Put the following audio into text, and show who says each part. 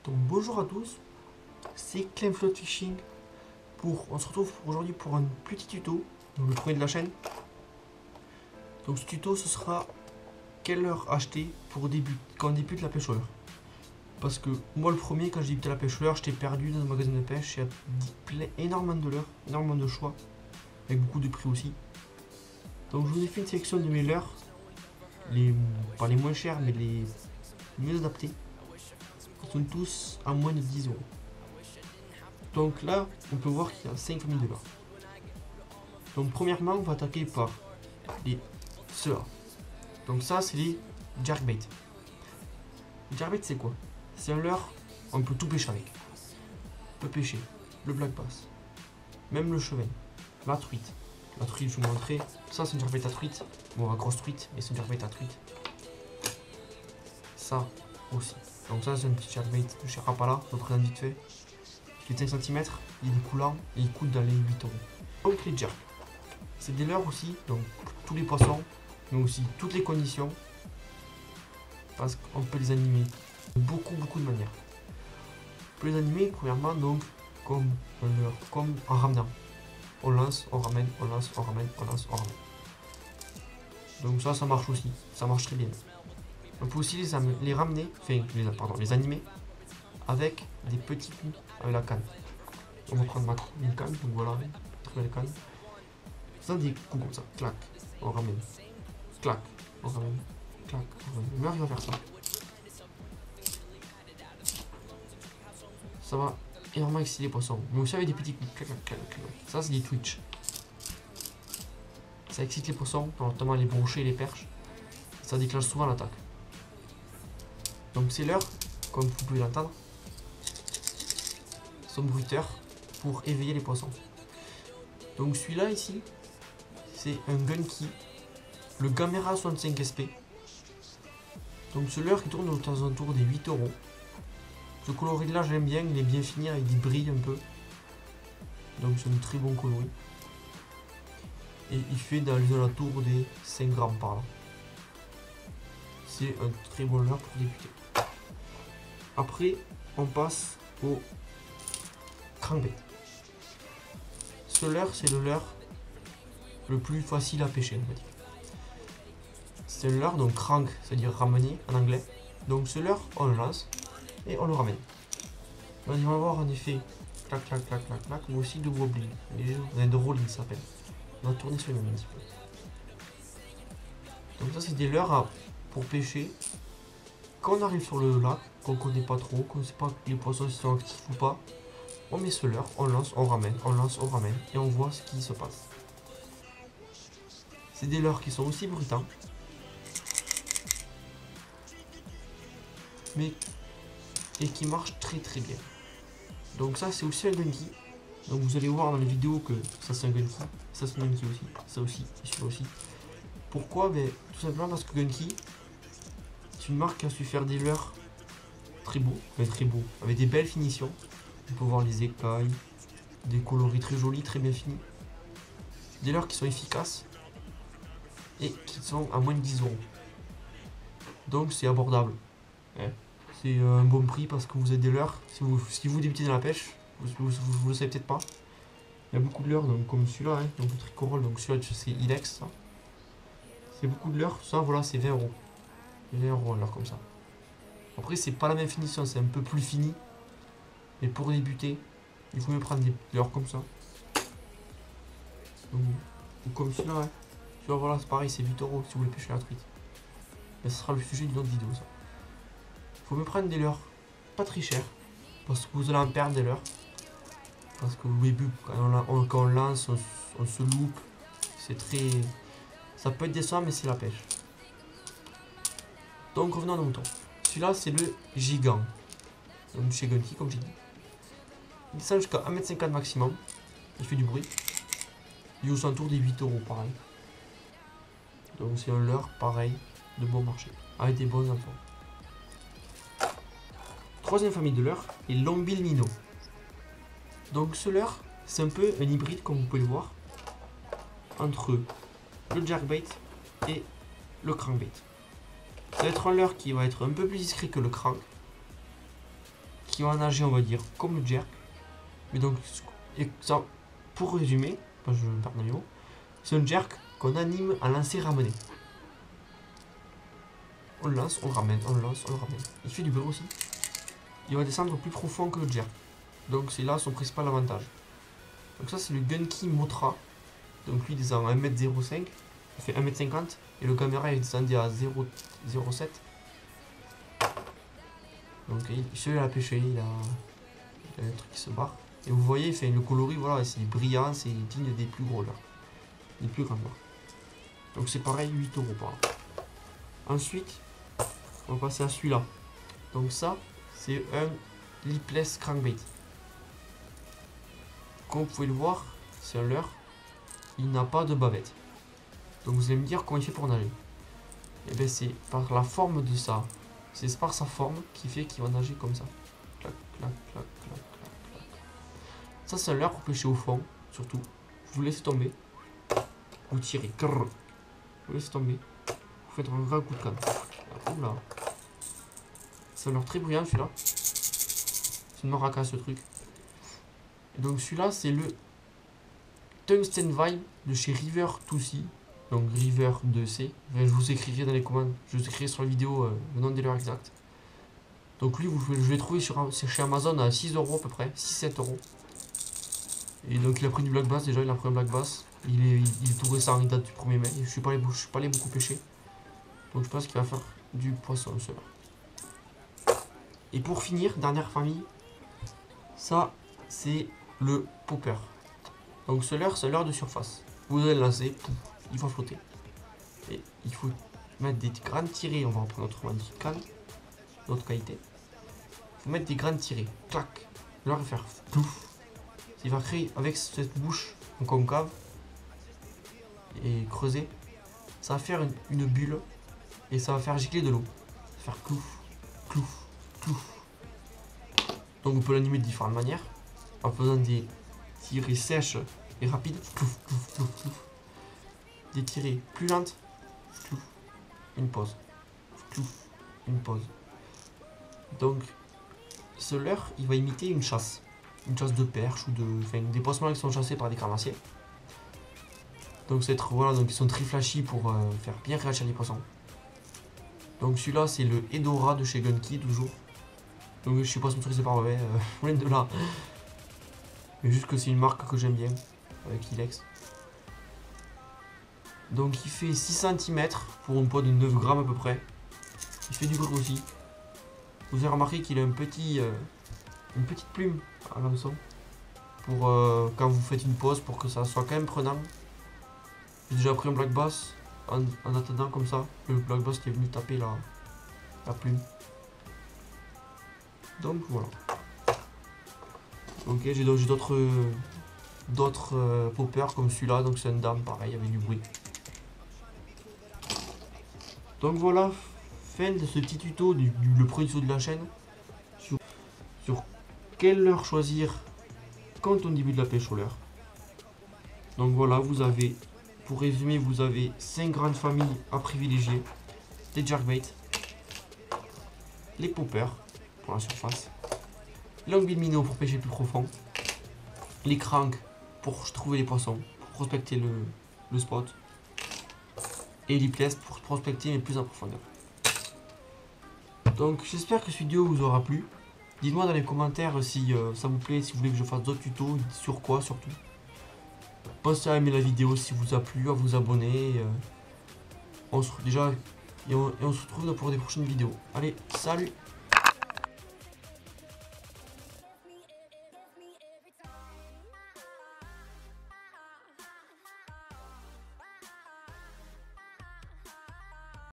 Speaker 1: Donc bonjour à tous, c'est Clem Float Fishing. On se retrouve aujourd'hui pour un petit tuto, donc le premier de la chaîne. Donc ce tuto ce sera quelle heure acheter quand on débute la pêche au leurre. Parce que moi le premier, quand j'ai débuté la pêche au leurre, j'étais perdu dans un magasin de pêche, il y a énormément de leurres, énormément de choix, avec beaucoup de prix aussi. Donc je vous ai fait une sélection de mes leurres, pas les moins chers mais les mieux adaptés. Ils sont tous à moins de 10 euros. Donc là, on peut voir qu'il y a 5 familles de leurres. Donc premièrement, on va attaquer par ceux-là. Donc ça, c'est les jerkbait. Le jerkbait, c'est quoi? C'est un leurre, on peut tout pêcher avec. On peut pêcher le black bass, même le chevet, la truite. La truite, je vous montrerai. Ça, c'est une jerkbait à truite. Bon, la grosse truite, mais c'est une jerkbait à truite. Ça aussi. Donc ça, c'est un petit jerkbait de chez Rapala, je le présente vite fait. Il fait 5 cm, il est coulant et il coûte dans les 8 euros. Donc les jerks, c'est des leurres aussi, donc tous les poissons, mais aussi toutes les conditions, parce qu'on peut les animer de beaucoup de manières. On peut les animer premièrement donc comme un leurre, comme en ramenant. On lance, on ramène, on lance, on ramène, on lance, on ramène. Donc ça marche aussi, ça marche très bien. On peut aussi les ramener, les animer avec des petits coups avec la canne. On va prendre une canne, donc voilà, très belle canne. Ça des coups comme ça, clac, on ramène, clac, on ramène, clac, on ramène. Le leurre il va faire ça. Ça va énormément exciter les poissons. Mais aussi avec des petits coups, clac, clac, clac, clac. Ça c'est des twitch. Ça excite les poissons, notamment les brochets et les perches. Ça déclenche souvent l'attaque. Donc c'est leurres, comme vous pouvez l'entendre, son bruiteur pour éveiller les poissons. Donc celui-là ici, c'est un Gunky, le Gamera 65 SP. Donc ce leurre qui tourne aux alentours des 8 euros. Ce coloris là j'aime bien, il est bien fini avec des brilles un peu. Donc c'est un très bon coloris. Et il fait dans les alentours des 5 grammes par là. C'est un très bon leurre pour débuter. Après on passe au crankbait. Ce leurre c'est le leurre le plus facile à pêcher on va dire. C'est un leurre, donc crank, c'est-à-dire ramener en anglais. Donc ce leurre, on le lance et on le ramène. Donc il va avoir un effet clac clac clac clac clac, mais aussi de wobbling, de rolling ça s'appelle. On va tourner sur le même un petit peu. Donc ça c'est des leurres pour pêcher. Quand on arrive sur le lac, qu'on ne connaît pas trop, qu'on ne sait pas les poissons sont actifs ou pas, on met ce leurre, on lance, on ramène, on lance, on ramène, et on voit ce qui se passe. C'est des leurres qui sont aussi bruitants, mais et qui marchent très bien. Donc ça c'est aussi un Gunky. Donc vous allez voir dans les vidéos que ça c'est un Gunky, ça c'est un Gunky aussi, ça aussi, et celui-là aussi. Pourquoi? Ben, tout simplement parce que Gunky, c'est une marque qui a su faire des leurres très beaux, avec des belles finitions. On peut voir les écailles, des coloris très jolis, très bien finis. Des leurres qui sont efficaces et qui sont à moins de 10 euros. Donc c'est abordable. C'est un bon prix parce que vous êtes des leurres. Si vous débutez dans la pêche, vous le savez peut-être pas. Il y a beaucoup de leurres, donc comme celui-là, donc le tricorol, donc celui-là c'est Ilex. Ça. C'est beaucoup de leurres, ça voilà, c'est 20 euros. 20 euros un leurre comme ça. Après, c'est pas la même finition, c'est un peu plus fini. Mais pour débuter, il faut mieux prendre des leurres comme ça. Donc, ou comme celui-là, celui-là voilà, c'est pareil, c'est 8 euros si vous voulez pêcher la truite. Mais ce sera le sujet d'une autre vidéo ça. Faut me prendre des leurres pas très chers parce que vous allez en perdre des leurres, parce que au début quand on lance on se loupe, c'est très, ça peut être décevant mais c'est la pêche. Donc revenons à nos moutons. Celui-là c'est le gigant, donc chez Gunky comme j'ai dit. Il descend jusqu'à 1,50 m maximum, il fait du bruit, il est aux alentours des 8 euros pareil. Donc c'est un leurre pareil de bon marché avec des bons enfants. Troisième famille de leurres, les Longbill Nino. Donc ce leurre, c'est un peu un hybride comme vous pouvez le voir entre le jerkbait et le crankbait. Ça va être un leurre qui va être un peu plus discret que le crank, qui va nager, on va dire, comme le jerk. Mais donc, et ça, pour résumer, je vais perdre mes mots, c'est un jerk qu'on anime à lancer-ramener. On le lance, on le ramène, on le lance, on le ramène. Il fait du bruit aussi. Il va descendre plus profond que le jerk. Donc c'est là son principal avantage. Donc ça c'est le Gunky Motra. Donc lui il descend à 1m05. Il fait 1m50. Et le caméra il descendait à 0,07. Donc celui-là a pêché, il a un truc qui se barre. Et vous voyez, le coloris, voilà, c'est brillant, c'est digne des plus gros là. Des plus grands là. Donc c'est pareil, 8 € par là. Ensuite, on va passer à celui-là. Donc ça, c'est un lipless crankbait. Comme vous pouvez le voir, c'est un leurre. Il n'a pas de bavette. Donc vous allez me dire comment il fait pour nager. Et bien c'est par la forme de ça. C'est par sa forme qui fait qu'il va nager comme ça. Clac, clac, clac, clac, clac, clac. Ça c'est un leurre pour pêcher au fond, surtout. Vous laissez tomber. Vous tirez. Vous laissez tomber. Vous faites un vrai coup de canne. Oula. C'est un leurre très bruyant celui-là. C'est une maraca ce truc. Et donc celui-là c'est le Tungsten Vibe de chez River 2C. Donc River 2C. Enfin, je vous écrirai dans les commandes. Je vous écrirai sur la vidéo le nom des leurres exact. Donc lui je l'ai trouvé chez Amazon à 6 € à peu près. 6-7 €. Et donc il a pris du black bass déjà. Il a pris un black bass. Il est tout récent. Il date du 1er mai. Je suis pas allé beaucoup pêcher. Donc je pense qu'il va faire du poisson celui-là. Et pour finir, dernière famille. Ça c'est le popper. Donc ce leurre, c'est un leurre de surface. Vous allez le lancer, pouf, il va flotter. Et il faut mettre des grandes tirées. On va reprendre notre magnifique canne, d'autre qualité. Il faut mettre des grandes tirées. Clac. Le leurre va faire plouf. Il va créer avec cette bouche en concave et creuser. Ça va faire une bulle et ça va faire gicler de l'eau. Ça va faire clouf, clouf, clouf. Donc on peut l'animer de différentes manières. En faisant des tirées sèches et rapides, plouf, plouf, plouf, plouf. Des tirées plus lentes, plouf, une pause, plouf, une pause. Donc ce leurre, il va imiter une chasse de perche ou des poissons qui sont chassés par des carnassiers. Donc voilà, donc ils sont très flashy pour faire bien réagir les poissons. Donc celui-là c'est le Edora de chez Gunky toujours. Donc je suis pas sponsorisé par eux, loin de là. Mais juste que c'est une marque que j'aime bien, avec Ilex. Donc il fait 6 cm pour un poids de 9 grammes à peu près. Il fait du bruit aussi. Vous avez remarqué qu'il a une petite plume à l'hameçon. Pour quand vous faites une pause, pour que ça soit quand même prenant. J'ai déjà pris un black bass en attendant comme ça. Le black bass qui est venu taper la plume. Donc voilà. Ok, j'ai d'autres poppers comme celui-là. Donc c'est un dame pareil avec du bruit. Donc voilà, fin de ce petit tuto, le premier tuto de la chaîne. Sur quelle leurre choisir quand on débute la pêche au leurre. Donc voilà, vous avez, pour résumer, vous avez 5 grandes familles à privilégier. Les jerkbait, les poppers pour la surface, l'anguille minnow pour pêcher plus profond, les cranks pour trouver les poissons, pour prospecter le spot, et lipless pour prospecter mais plus en profondeur. Donc j'espère que cette vidéo vous aura plu. Dites-moi dans les commentaires si ça vous plaît, si vous voulez que je fasse d'autres tutos, sur quoi surtout. Pensez à aimer la vidéo si vous a plu, à vous abonner. On se retrouve pour des prochaines vidéos. Allez, salut!